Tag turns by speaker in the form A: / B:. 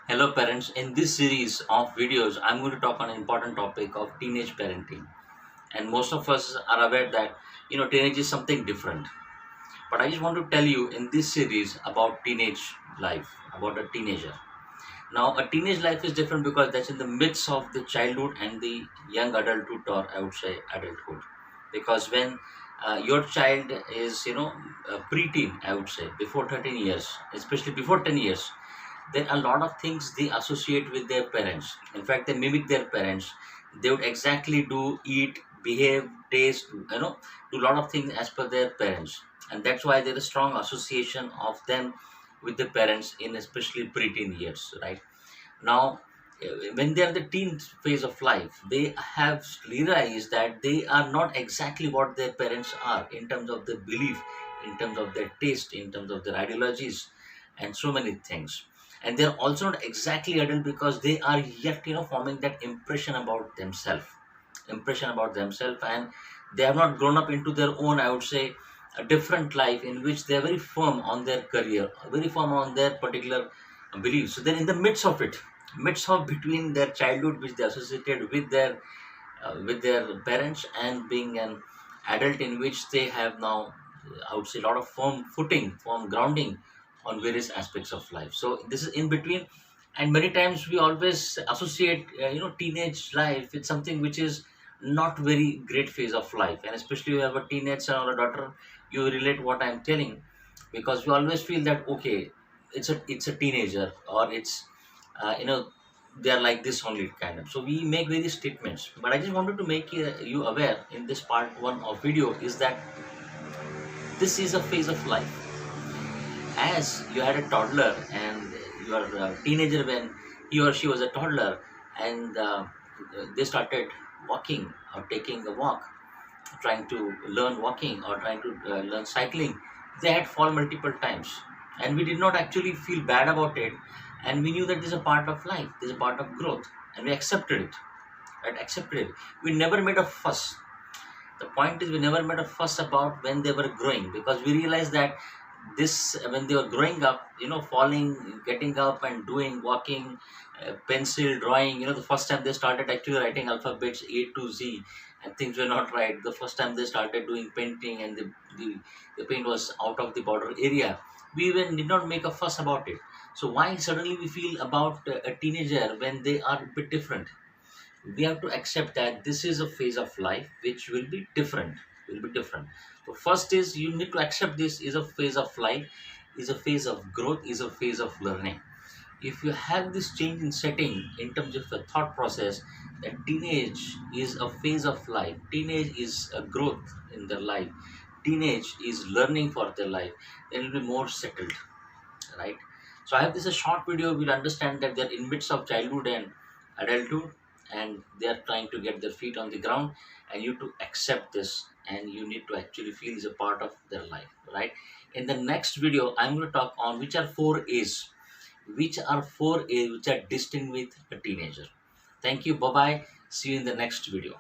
A: Hello parents, in this series of videos I'm going to talk on an important topic of teenage parenting. And most of us are aware that teenage is something different. But I just want to tell you in this series about teenage life, about a teenager. Now a teenage life is different because that's in the midst of the childhood and the young adulthood, or I would say adulthood. Because when your child is preteen, I would say before 13 years, especially before 10 years, then a lot of things they associate with their parents. In fact, they mimic their parents. They would exactly do, eat, behave, taste, do a lot of things as per their parents. And that's why there is strong association of them with the parents in especially preteen years, right? Now, when they are the teen phase of life, they have realized that they are not exactly what their parents are in terms of their belief, in terms of their taste, in terms of their ideologies, and so many things. And they're also not exactly adult because they are yet, forming that impression about themselves, and they have not grown up into their own, I would say, a different life in which they are very firm on their career, very firm on their particular beliefs. So then in the midst of it, midst of between their childhood which they associated with their parents, and being an adult in which they have now, I would say, a lot of firm footing, firm grounding on various aspects of life. So this is in between, and many times we always associate teenage life with something which is not very great phase of life. And especially you have a teenage son or a daughter, you relate what I'm telling, because we always feel that okay, it's a teenager, or it's they are like this only kind of. So we make various statements, but I just wanted to make you aware in this part one of video is that this is a phase of life. As you had a toddler and you are a teenager when he or she was a toddler, and they started walking or taking a walk, trying to learn walking or trying to learn cycling, they had fall multiple times, and we did not actually feel bad about it, and we knew that this is a part of life, this is a part of growth, and we accepted it. Right? Accepted it. We never made a fuss. The point is, we never made a fuss about when they were growing, because we realized that this when they were growing up, falling, getting up and doing walking, pencil drawing, the first time they started actually writing alphabets A to Z, and things were not right. The first time they started doing painting, and the paint was out of the border area, we even did not make a fuss about it. So why suddenly we feel about a teenager when they are a bit different? We have to accept that this is a phase of life which will be different. So first is, you need to accept this is a phase of life, is a phase of growth, is a phase of learning. If you have this change in setting in terms of a thought process, that teenage is a phase of life, teenage is a growth in their life, teenage is learning for their life, then it will be more settled, right? So I have this a short video. We'll understand that they're in midst of childhood and adulthood, and they are trying to get their feet on the ground, and you to accept this, and you need to actually feel is a part of their life, right? In the next video, I'm going to talk on which are 4 A's, which are distinct with a teenager. Thank you. Bye bye. See you in the next video.